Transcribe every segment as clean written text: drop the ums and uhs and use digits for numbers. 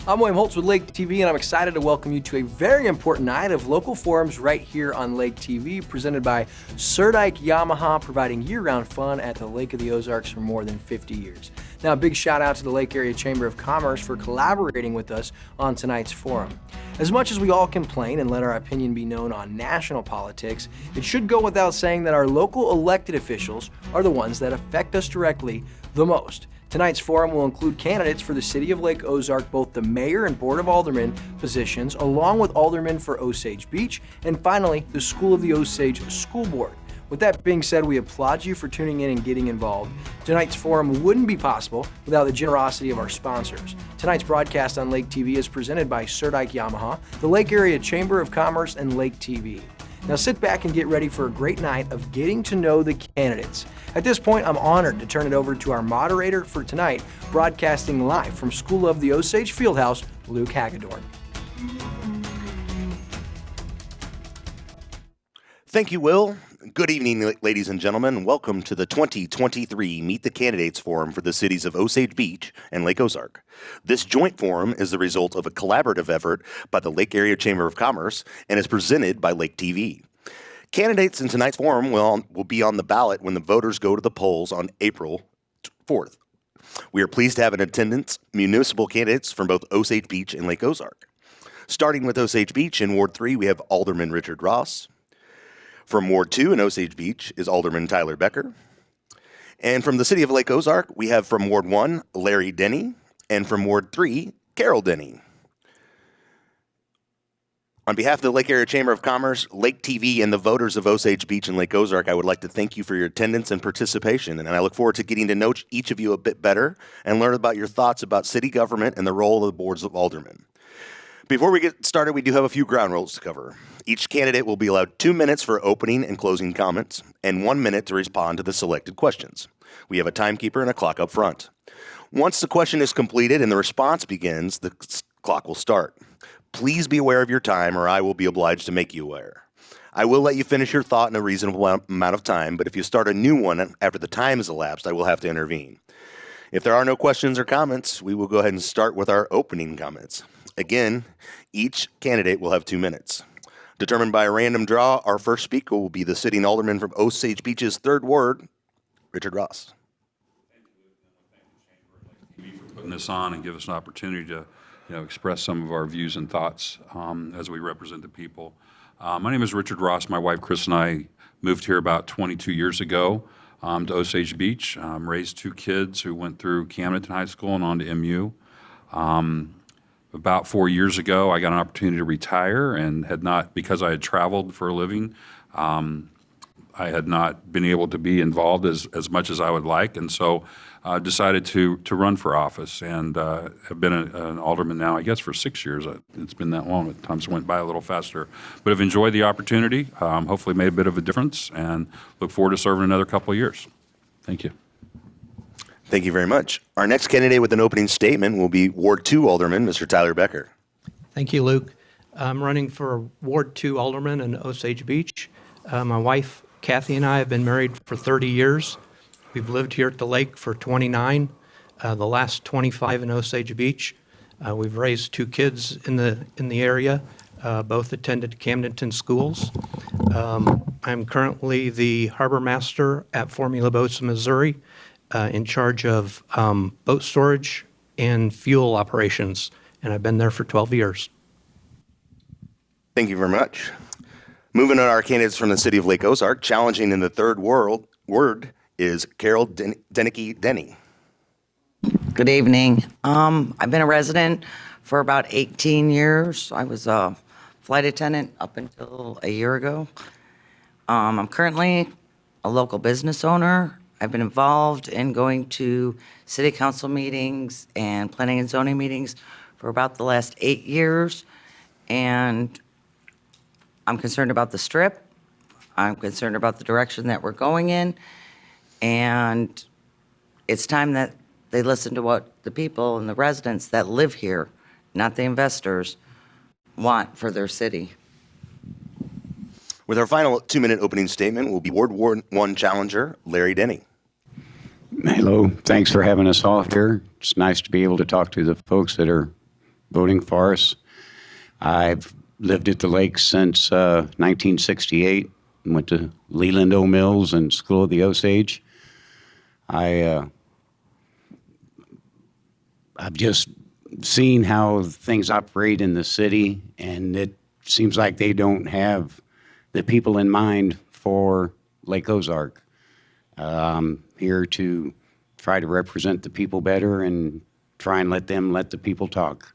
I'm William Holtz with Lake TV, and I'm excited to welcome you to a very important night of local forums right here on Lake TV, presented by Ozark Yamaha, providing year-round fun at the Lake of the Ozarks for more than 50 years. Now, a big shout out to the Lake Area Chamber of Commerce for collaborating with us on tonight's forum. As much as we all complain and let our opinion be known on national politics, it should go without saying that our local elected officials are the ones that affect us directly the most. Tonight's forum will include candidates for the City of Lake Ozark, both the Mayor and Board of Aldermen positions, along with aldermen for Osage Beach, and finally, the School of the Osage School Board. With that being said, we applaud you for tuning in and getting involved. Tonight's forum wouldn't be possible without the generosity of our sponsors. Tonight's broadcast on Lake TV is presented by Ozark Yamaha, the Lake Area Chamber of Commerce, and Lake TV. Now sit back and get ready for a great night of getting to know the candidates. At this point, I'm honored to turn it over to our moderator for tonight, broadcasting live from School of the Osage Fieldhouse, Luke Hagedorn. Thank you, Will. Good evening, ladies and gentlemen. Welcome to the 2023 Meet the Candidates Forum for the cities of Osage Beach and Lake Ozark. This joint forum is the result of a collaborative effort by the Lake Area Chamber of Commerce and is presented by Lake TV. Candidates in tonight's forum will be on the ballot when the voters go to the polls on April 4th. We are pleased to have in attendance municipal candidates from both Osage Beach and Lake Ozark. Starting with Osage Beach, in Ward 3, we have Alderman Richard Ross. From Ward 2 in Osage Beach is Alderman Tyler Becker. And from the city of Lake Ozark, we have from Ward 1, Larry Denny, and from Ward 3, Carol Denny. On behalf of the Lake Area Chamber of Commerce, Lake TV, and the voters of Osage Beach and Lake Ozark, I would like to thank you for your attendance and participation, and I look forward to getting to know each of you a bit better and learn about your thoughts about city government and the role of the boards of aldermen. Before we get started, we do have a few ground rules to cover. Each candidate will be allowed 2 minutes for opening and closing comments and 1 minute to respond to the selected questions. We have a timekeeper and a clock up front. Once the question is completed and the response begins, the clock will start. Please be aware of your time or I will be obliged to make you aware. I will let you finish your thought in a reasonable amount of time, but if you start a new one after the time has elapsed, I will have to intervene. If there are no questions or comments, we will go ahead and start with our opening comments. Again, each candidate will have 2 minutes. Determined by a random draw, our first speaker will be the sitting alderman from Osage Beach's 3rd Ward, Richard Ross. Thank you for putting this on and give us an opportunity to express some of our views and thoughts as we represent the people. My name is Richard Ross. My wife Chris and I moved here about 22 years ago to Osage Beach. Raised 2 kids who went through Camdenton High School and on to MU. About 4 years ago, I got an opportunity to retire and had not, because I had traveled for a living, I had not been able to be involved as much as I would like, and so I decided to run for office, and have been an alderman now, I guess, for 6 years. It's been that long. Times went by a little faster, but I've enjoyed the opportunity, hopefully made a bit of a difference, and look forward to serving another couple of years. Thank you. Thank you very much. Our next candidate with an opening statement will be Ward 2 Alderman, Mr. Tyler Becker. Thank you, Luke. I'm running for Ward 2 Alderman in Osage Beach. My wife, Kathy, and I have been married for 30 years. We've lived here at the lake for 29, the last 25 in Osage Beach. We've raised 2 kids in the area, both attended Camdenton schools. I'm currently the harbor master at Formula Boats, Missouri, in charge of boat storage and fuel operations, and I've been there for 12 years. Thank you very much. Moving on, our candidates from the city of Lake Ozark, challenging in the 3rd ward is Carol Denny. Good evening. I've been a resident for about 18 years. I was a flight attendant up until a year ago. I'm currently a local business owner. I've been involved in going to city council meetings and planning and zoning meetings for about the last 8 years. And I'm concerned about the strip. I'm concerned about the direction that we're going in. And it's time that they listen to what the people and the residents that live here, not the investors, want for their city. With our final 2-minute opening statement will be Ward 1 challenger, Larry Denny. Hello, thanks for having us all here. It's nice to be able to talk to the folks that are voting for us. I've lived at the lake since 1968. Went to Leland O'Mills and School of the Osage. I've just seen how things operate in the city, and it seems like they don't have the people in mind for Lake Ozark. I'm here to try to represent the people better and try and let the people talk.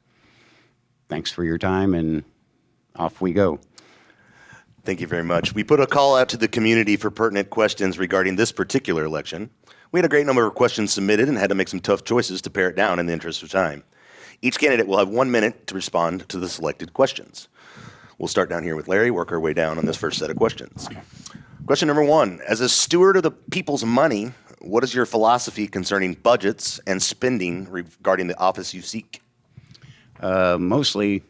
Thanks for your time, and off we go. Thank you very much. We put a call out to the community for pertinent questions regarding this particular election. We had a great number of questions submitted and had to make some tough choices to pare it down in the interest of time. Each candidate will have 1 minute to respond to the selected questions. We'll start down here with Larry, work our way down on this first set of questions. Question number 1, as a steward of the people's money, what is your philosophy concerning budgets and spending regarding the office you seek? Mostly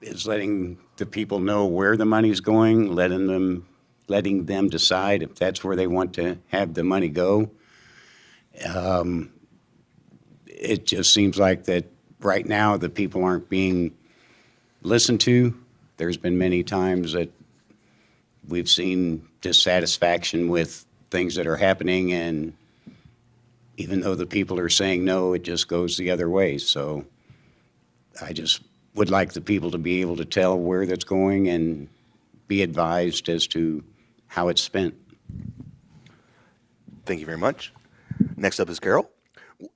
is letting the people know where the money's going, letting them decide if that's where they want to have the money go. It just seems like that right now the people aren't being listened to. There's been many times that we've seen dissatisfaction with things that are happening, and even though the people are saying no, it just goes the other way. So I just would like the people to be able to tell where that's going and be advised as to how it's spent. Thank you very much. Next up is Carol.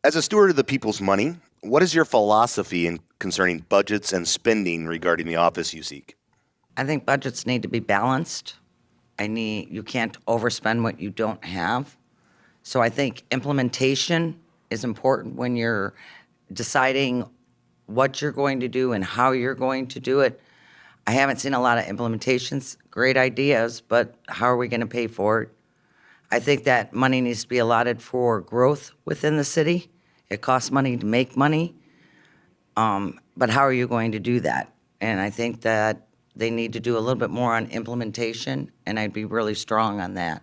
As a steward of the people's money, what is your philosophy concerning budgets and spending regarding the office you seek? I think budgets need to be balanced. You can't overspend what you don't have. So I think implementation is important when you're deciding what you're going to do and how you're going to do it. I haven't seen a lot of implementations, great ideas, but how are we going to pay for it? I think that money needs to be allotted for growth within the city. It costs money to make money, but how are you going to do that? And I think that they need to do a little bit more on implementation, and I'd be really strong on that.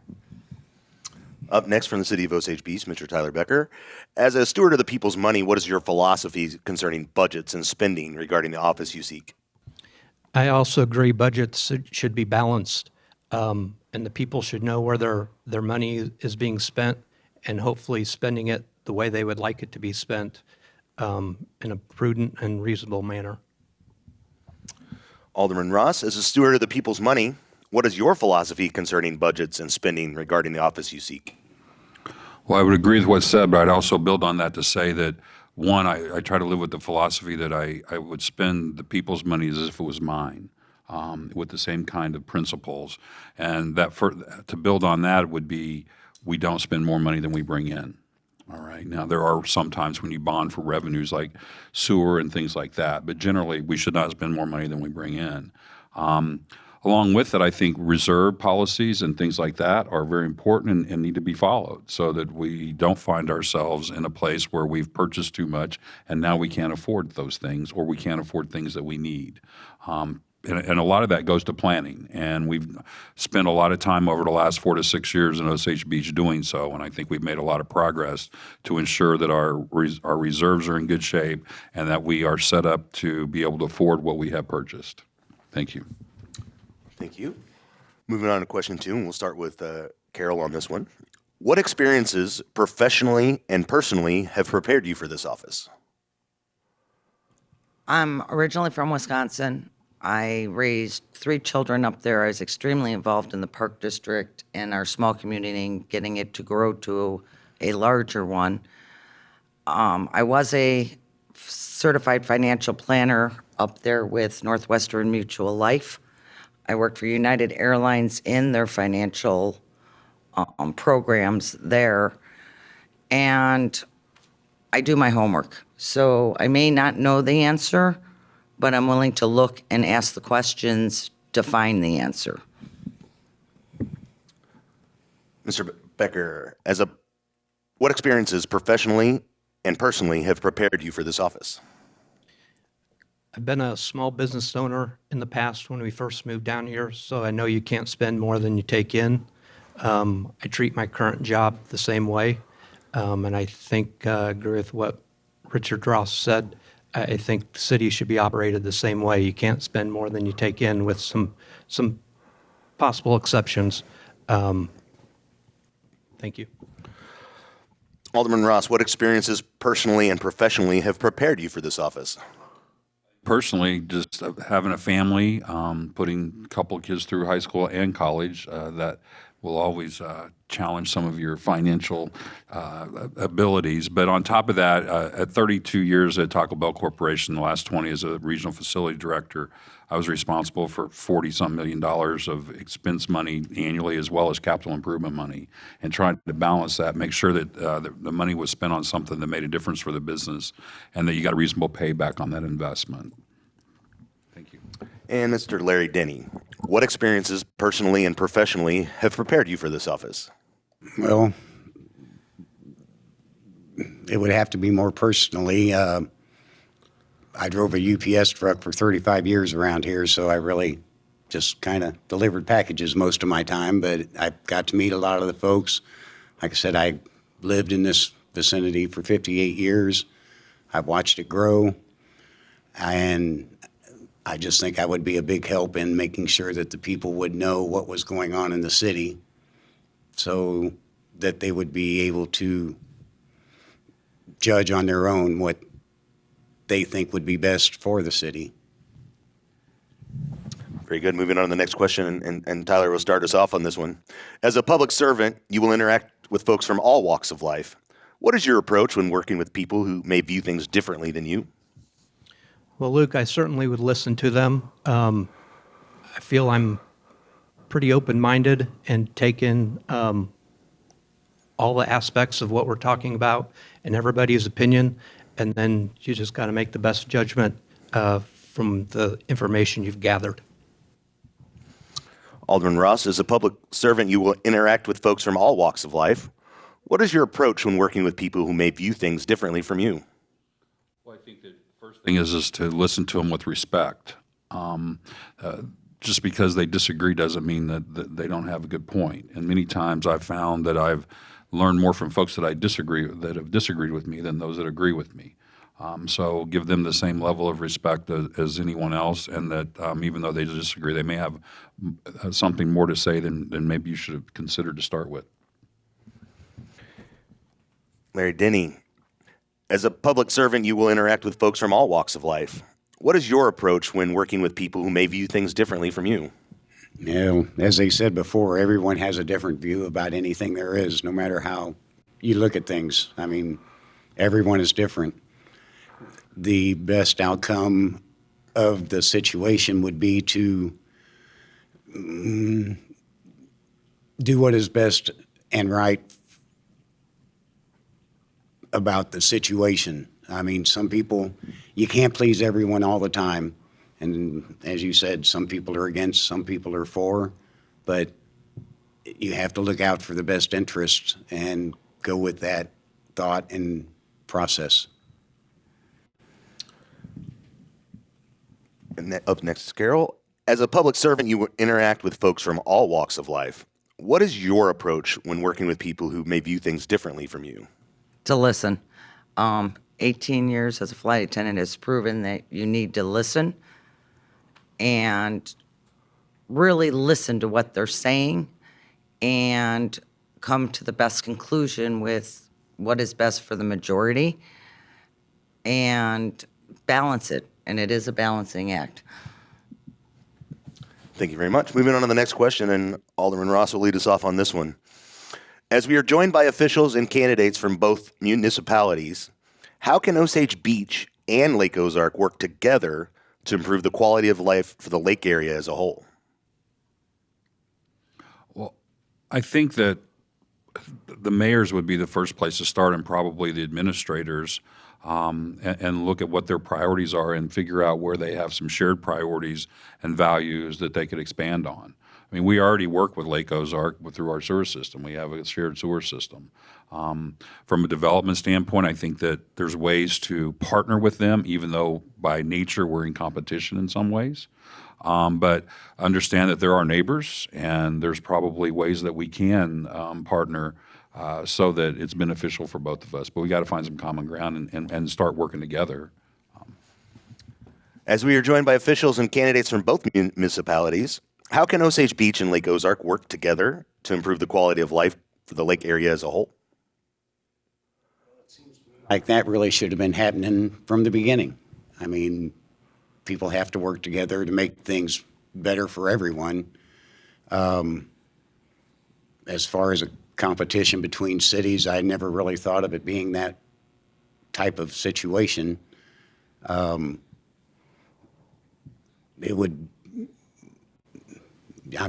Up next from the city of Osage Beach, Mr. Tyler Becker. As a steward of the people's money, what is your philosophy concerning budgets and spending regarding the office you seek? I also agree budgets should be balanced, and the people should know where their money is being spent, and hopefully spending it the way they would like it to be spent in a prudent and reasonable manner. Alderman Ross, as a steward of the people's money, what is your philosophy concerning budgets and spending regarding the office you seek? Well, I would agree with what's said, but I'd also build on that to say that, one, I try to live with the philosophy that I would spend the people's money as if it was mine, with the same kind of principles. And to build on that would be, we don't spend more money than we bring in. All right. Now, there are some times when you bond for revenues like sewer and things like that, but generally we should not spend more money than we bring in. Along with it, I think reserve policies and things like that are very important and need to be followed so that we don't find ourselves in a place where we've purchased too much and now we can't afford those things, or we can't afford things that we need. And a lot of that goes to planning, and we've spent a lot of time over the last 4 to 6 years in Osage Beach doing so, and I think we've made a lot of progress to ensure that our reserves are in good shape and that we are set up to be able to afford what we have purchased. Thank you. Thank you. Moving on to question 2, and we'll start with Carol on this one. What experiences, professionally and personally, have prepared you for this office? I'm originally from Wisconsin. I raised 3 children up there. I was extremely involved in the Park District and our small community and getting it to grow to a larger one. I was a certified financial planner up there with Northwestern Mutual Life. I worked for United Airlines in their financial programs there. And I do my homework. So I may not know the answer, but I'm willing to look and ask the questions to find the answer. Mr. Becker, what experiences professionally and personally have prepared you for this office? I've been a small business owner in the past when we first moved down here, so I know you can't spend more than you take in. I treat my current job the same way, and I think I agree with what Richard Ross said. I think the city should be operated the same way. You can't spend more than you take in, with some possible exceptions. Thank you. Alderman Ross, what experiences personally and professionally have prepared you for this office? Personally, just having a family, putting a couple of kids through high school and college, that will always challenge some of your financial abilities. But on top of that, at 32 years at Taco Bell Corporation, the last 20 as a regional facility director, I was responsible for $40-some million of expense money annually, as well as capital improvement money, and trying to balance that, make sure that the money was spent on something that made a difference for the business, and that you got a reasonable payback on that investment. Thank you. And Mr. Larry Denny, what experiences personally and professionally have prepared you for this office? Well, it would have to be more personally. I drove a UPS truck for 35 years around here, so I really just kind of delivered packages most of my time, but I got to meet a lot of the folks. Like I said, I lived in this vicinity for 58 years. I've watched it grow, and I just think I would be a big help in making sure that the people would know what was going on in the city, so that they would be able to judge on their own what they think would be best for the city. Very good. Moving on to the next question, and Tyler will start us off on this one. As a public servant, you will interact with folks from all walks of life. What is your approach when working with people who may view things differently than you? Well, Luke, I certainly would listen to them. I feel I'm pretty open-minded and take in all the aspects of what we're talking about and everybody's opinion, and then you just got to make the best judgment from the information you've gathered. Alderman Ross, as a public servant, you will interact with folks from all walks of life. What is your approach when working with people who may view things differently from you? Well, I think that the first thing is to listen to them with respect. Just because they disagree doesn't mean that they don't have a good point. And many times I've found that I've learned more from folks that have disagreed with me than those that agree with me. So give them the same level of respect as anyone else, and that even though they disagree, they may have something more to say than maybe you should have considered to start with. Larry Denny, as a public servant, you will interact with folks from all walks of life. What is your approach when working with people who may view things differently from you? You know, as they said before, everyone has a different view about anything there is, no matter how you look at things. I mean, everyone is different. The best outcome of the situation would be to do what is best and right about the situation. I mean, some people, you can't please everyone all the time. And as you said, some people are against, some people are for, but you have to look out for the best interests and go with that thought and process. And up next is Carol. As a public servant, you will interact with folks from all walks of life. What is your approach when working with people who may view things differently from you? To listen. 18 years as a flight attendant has proven that you need to listen and really listen to what they're saying and come to the best conclusion with what is best for the majority and balance it. And it is a balancing act. Thank you very much. Moving on to the next question, and Alderman Ross will lead us off on this one. As we are joined by officials and candidates from both municipalities, how can Osage Beach and Lake Ozark work together to improve the quality of life for the lake area as a whole? Well, I think that the mayors would be the first place to start, and probably the administrators, and look at what their priorities are and figure out where they have some shared priorities and values that they could expand on. I mean, we already work with Lake Ozark through our sewer system. We have a shared sewer system. From a development standpoint, I think that there's ways to partner with them, even though by nature we're in competition in some ways. But understand that they're our neighbors, and there's probably ways that we can partner so that it's beneficial for both of us. But we got to find some common ground and start working together. As we are joined by officials and candidates from both municipalities, how can Osage Beach and Lake Ozark work together to improve the quality of life for the lake area as a whole? Like that really should have been happening from the beginning. I mean, people have to work together to make things better for everyone. As far as a competition between cities, I never really thought of it being that type of situation. It would, I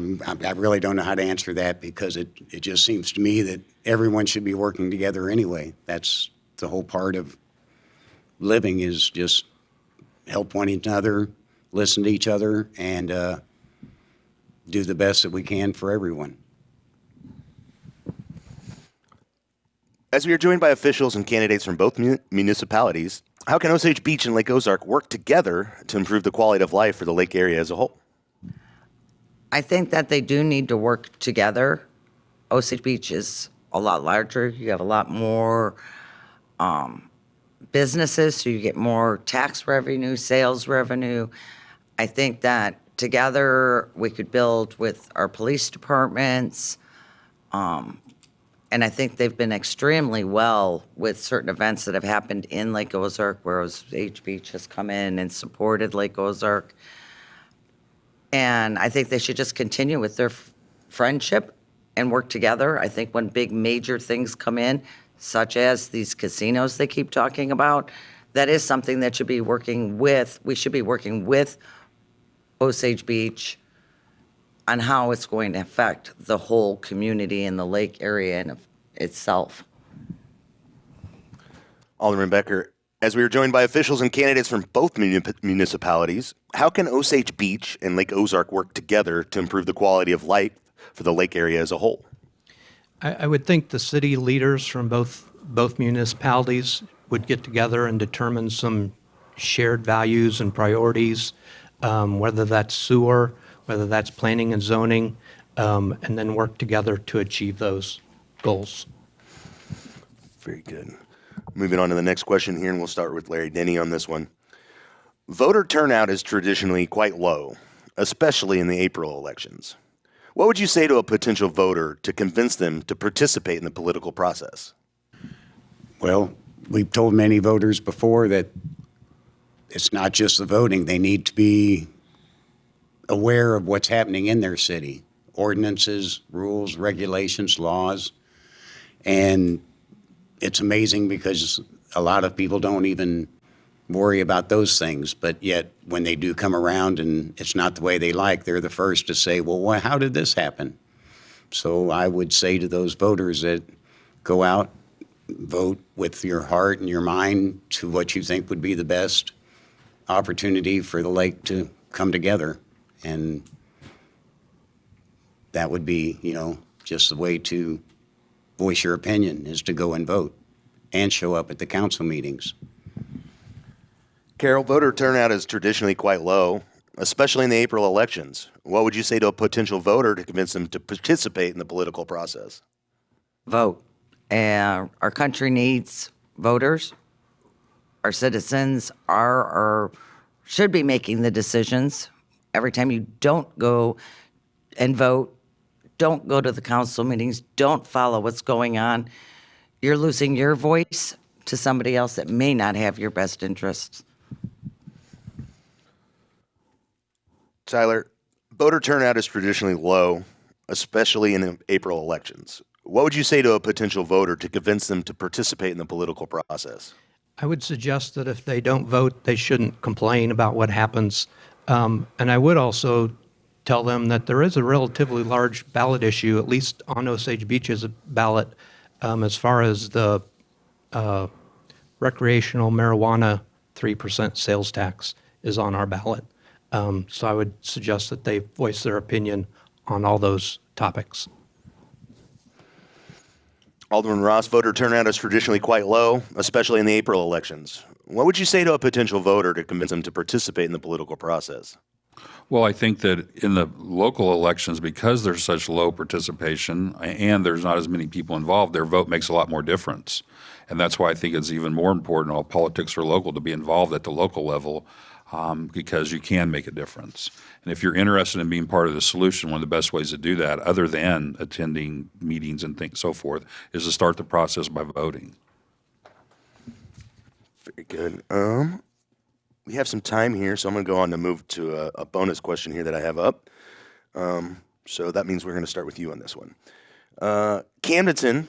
really don't know how to answer that because it just seems to me that everyone should be working together anyway. That's the whole part of living, is just help one another, listen to each other, and do the best that we can for everyone. As we are joined by officials and candidates from both municipalities, how can Osage Beach and Lake Ozark work together to improve the quality of life for the lake area as a whole? I think that they do need to work together. Osage Beach is a lot larger. You have a lot more businesses, so you get more tax revenue, sales revenue. I think that together we could build with our police departments. And I think they've been extremely well with certain events that have happened in Lake Ozark, where Osage Beach has come in and supported Lake Ozark. And I think they should just continue with their friendship and work together. I think when big major things come in, such as these casinos they keep talking about, that is something that should be working with, we should be working with Osage Beach on how it's going to affect the whole community in the lake area in itself. Alderman Becker, as we are joined by officials and candidates from both municipalities, how can Osage Beach and Lake Ozark work together to improve the quality of life for the lake area as a whole? I would think the city leaders from both municipalities would get together and determine some shared values and priorities, whether that's sewer, whether that's planning and zoning, and then work together to achieve those goals. Very good. Moving on to the next question here, and we'll start with Larry Denny on this one. Voter turnout is traditionally quite low, especially in the April elections. What would you say to a potential voter to convince them to participate in the political process? Well, we've told many voters before that it's not just the voting. They need to be aware of what's happening in their city, ordinances, rules, regulations, laws. And it's amazing because a lot of people don't even worry about those things, but yet when they do come around and it's not the way they like, they're the first to say, well, how did this happen? So I would say to those voters that go out, vote with your heart and your mind to what you think would be the best opportunity for the lake to come together. And that would be, just the way to voice your opinion, is to go and vote and show up at the council meetings. Carol, voter turnout is traditionally quite low, especially in the April elections. What would you say to a potential voter to convince them to participate in the political process? Vote. Our country needs voters. Our citizens should be making the decisions. Every time you don't go and vote, don't go to the council meetings, don't follow what's going on, you're losing your voice to somebody else that may not have your best interests. Tyler, voter turnout is traditionally low, especially in the April elections. What would you say to a potential voter to convince them to participate in the political process? I would suggest that if they don't vote, they shouldn't complain about what happens. And I would also tell them that there is a relatively large ballot issue, at least on Osage Beach's ballot, as far as the recreational marijuana 3% sales tax is on our ballot. So I would suggest that they voice their opinion on all those topics. Alderman Ross, voter turnout is traditionally quite low, especially in the April elections. What would you say to a potential voter to convince them to participate in the political process? Well, I think that in the local elections, because there's such low participation and there's not as many people involved, their vote makes a lot more difference. And that's why I think it's even more important, all politics are local, to be involved at the local level because you can make a difference. And if you're interested in being part of the solution, one of the best ways to do that, other than attending meetings and things so forth, is to start the process by voting. Very good. We have some time here, so I'm going to go on to move to a bonus question here that I have up. So that means we're going to start with you on this one. Camdenton,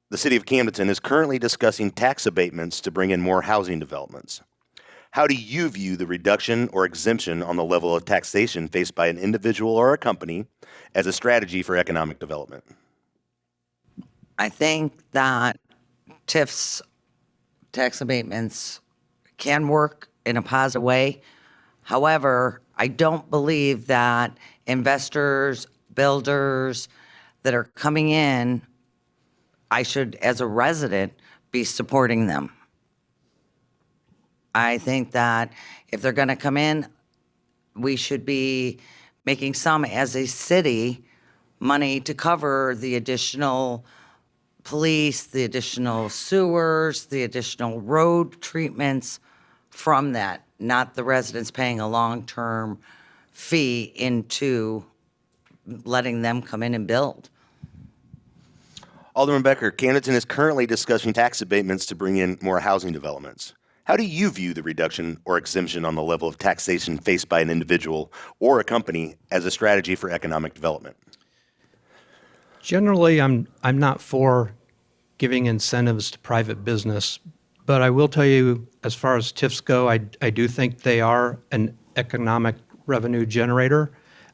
the city of Camdenton, is currently discussing tax abatements to bring in more housing developments. How do you view the reduction or exemption on the level of taxation faced by an individual or a company as a strategy for economic development? I think that TIF's tax abatements can work in a positive way. However, I don't believe that investors, builders that are coming in, I should, as a resident, be supporting them. I think that if they're going to come in, we should be making some, as a city, money to cover the additional police, the additional sewers, the additional road treatments from that, not the residents paying a long-term fee into letting them come in and build. Alderman Becker, Camdenton is currently discussing tax abatements to bring in more housing developments. How do you view the reduction or exemption on the level of taxation faced by an individual or a company as a strategy for economic development? Generally, I'm not for giving incentives to private business, but I will tell you, as far as TIFs go, I do think they are an economic revenue generator.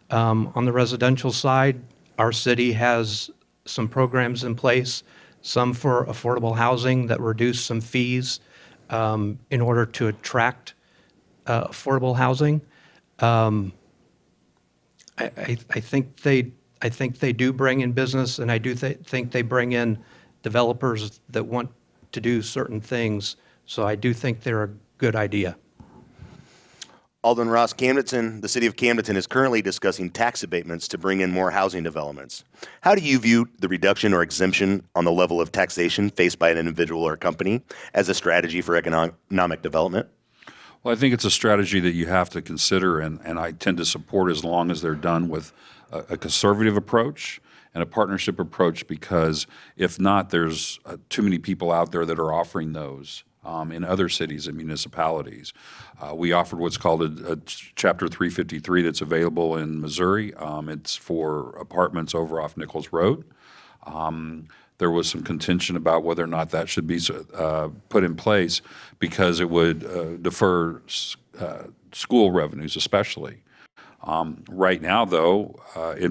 On the residential side, our city has some programs in place, some for affordable housing that reduce some fees in order to attract affordable housing. I think they do bring in business, and I do think they bring in developers that want to do certain things. So I do think they're a good idea. Alderman Ross, Camdenton, the city of Camdenton is currently discussing tax abatements to bring in more housing developments. How do you view the reduction or exemption on the level of taxation faced by an individual or company as a strategy for economic development? Well, I think it's a strategy that you have to consider, and I tend to support as long as they're done with a conservative approach and a partnership approach, because if not, there's too many people out there that are offering those in other cities and municipalities. We offered what's called a Chapter 353 that's available in Missouri. It's for apartments over off Nichols Road. There was some contention about whether or not that should be put in place because it would defer school revenues especially. Right now, though,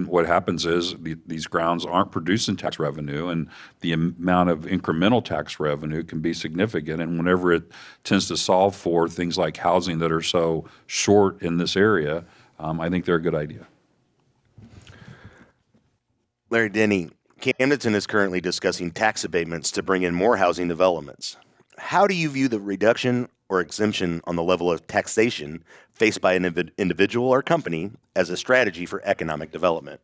what happens is these grounds aren't producing tax revenue, and the amount of incremental tax revenue can be significant. And whenever it tends to solve for things like housing that are so short in this area, I think they're a good idea. Larry Denny, Camdenton is currently discussing tax abatements to bring in more housing developments. How do you view the reduction or exemption on the level of taxation faced by an individual or company as a strategy for economic development?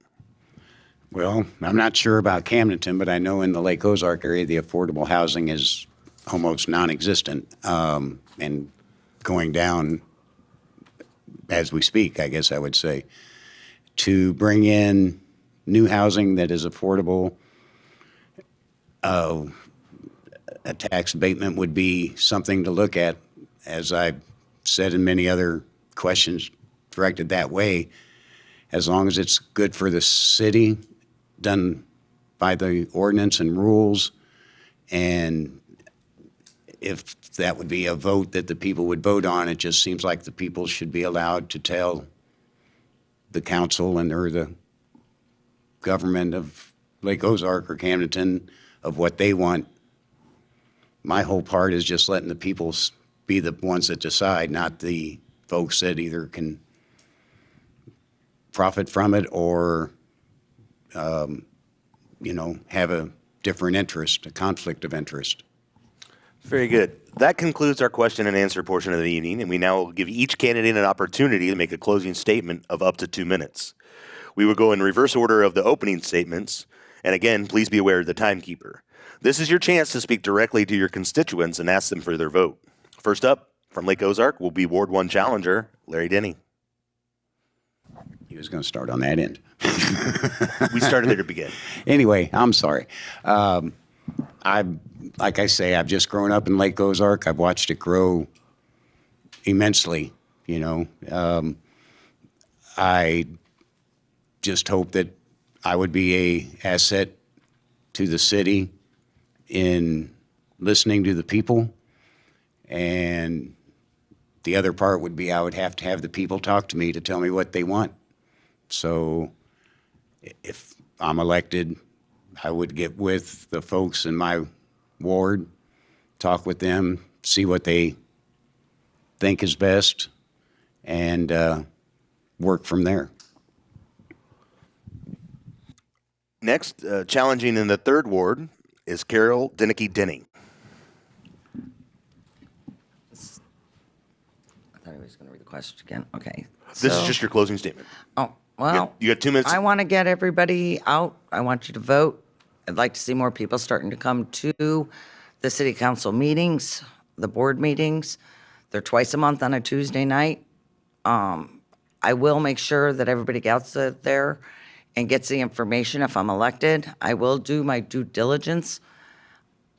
Well, I'm not sure about Camdenton, but I know in the Lake Ozark area, the affordable housing is almost non-existent and going down as we speak, I guess I would say. To bring in new housing that is affordable, a tax abatement would be something to look at. As I've said in many other questions directed that way, as long as it's good for the city, done by the ordinance and rules, and if that would be a vote that the people would vote on, it just seems like the people should be allowed to tell the council or the government of Lake Ozark or Camdenton of what they want. My whole part is just letting the people be the ones that decide, not the folks that either can profit from it or, have a different interest, a conflict of interest. Very good. That concludes our question and answer portion of the evening, and we now will give each candidate an opportunity to make a closing statement of up to 2 minutes. We will go in reverse order of the opening statements, and again, please be aware of the timekeeper. This is your chance to speak directly to your constituents and ask them for their vote. First up, from Lake Ozark will be Ward 1 challenger, Larry Denny. He was going to start on that end. We started there to begin. Anyway, I'm sorry. Like I say, I've just grown up in Lake Ozark. I've watched it grow immensely, you know. I just hope that I would be a asset to the city in listening to the people. And the other part would be I would have to have the people talk to me to tell me what they want. So if I'm elected, I would get with the folks in my ward, talk with them, see what they think is best, and work from there. Next, challenging in the 3rd Ward is Carol Dinicky-Denny. I thought he was going to read the question again. Okay. This is just your closing statement. Oh, well. You got 2 minutes. I want to get everybody out. I want you to vote. I'd like to see more people starting to come to the city council meetings, the board meetings. They're twice a month on a Tuesday night. I will make sure that everybody gets there and gets the information if I'm elected. I will do my due diligence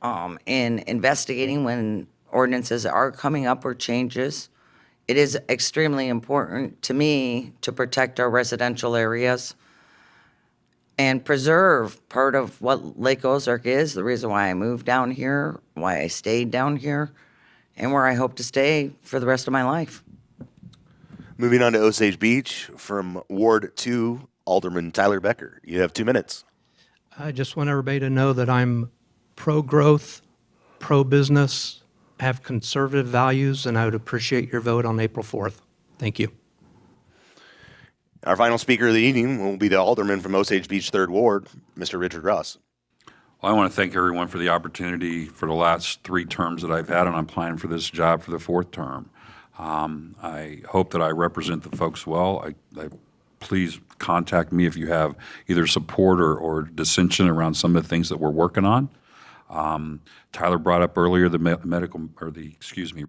in investigating when ordinances are coming up or changes. It is extremely important to me to protect our residential areas and preserve part of what Lake Ozark is, the reason why I moved down here, why I stayed down here, and where I hope to stay for the rest of my life. Moving on to Osage Beach from Ward 2, Alderman Tyler Becker. You have 2 minutes. I just want everybody to know that I'm pro-growth, pro-business, have conservative values, and I would appreciate your vote on April 4th. Thank you. Our final speaker of the evening will be the Alderman from Osage Beach 3rd Ward, Mr. Richard Ross. Well, I want to thank everyone for the opportunity for the last 3 terms that I've had, and I'm applying for this job for the 4th term. I hope that I represent the folks well. Please contact me if you have either support or dissension around some of the things that we're working on. Tyler brought up earlier the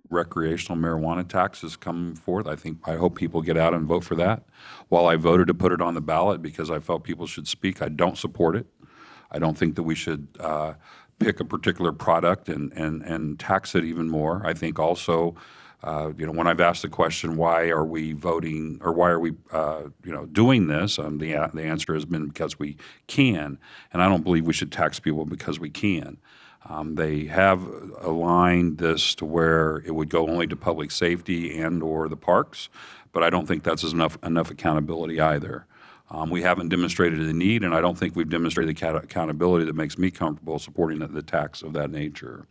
recreational marijuana tax is coming forth. I hope people get out and vote for that. While I voted to put it on the ballot because I felt people should speak, I don't support it. I don't think that we should pick a particular product and tax it even more. I think also, when I've asked the question, why are we voting or why are we, doing this? The answer has been because we can, and I don't believe we should tax people because we can. They have aligned this to where it would go only to public safety and or the parks, but I don't think that's enough accountability either. We haven't demonstrated the need, and I don't think we've demonstrated the accountability that makes me comfortable supporting the tax of that nature.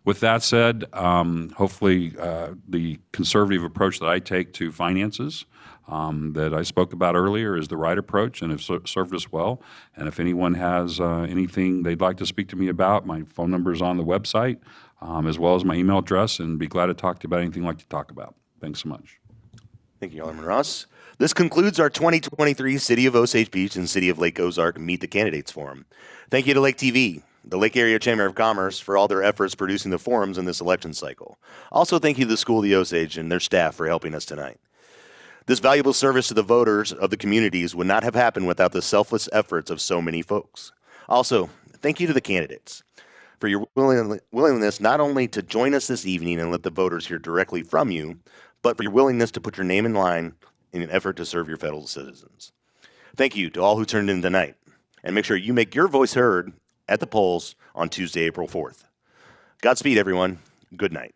With that said, hopefully the conservative approach that I take to finances that I spoke about earlier is the right approach and have served us well. And if anyone has anything they'd like to speak to me about, my phone number is on the website, as well as my email address, and be glad to talk to you about anything you'd like to talk about. Thanks so much. Thank you, Alderman Ross. This concludes our 2023 City of Osage Beach and City of Lake Ozark Meet the Candidates Forum. Thank you to Lake TV, the Lake Area Chamber of Commerce, for all their efforts producing the forums in this election cycle. Also, thank you to the School of the Osage and their staff for helping us tonight. This valuable service to the voters of the communities would not have happened without the selfless efforts of so many folks. Also, thank you to the candidates for your willingness not only to join us this evening and let the voters hear directly from you, but for your willingness to put your name in line in an effort to serve your fellow citizens. Thank you to all who turned in tonight, and make sure you make your voice heard at the polls on Tuesday, April 4th. Godspeed, everyone. Good night.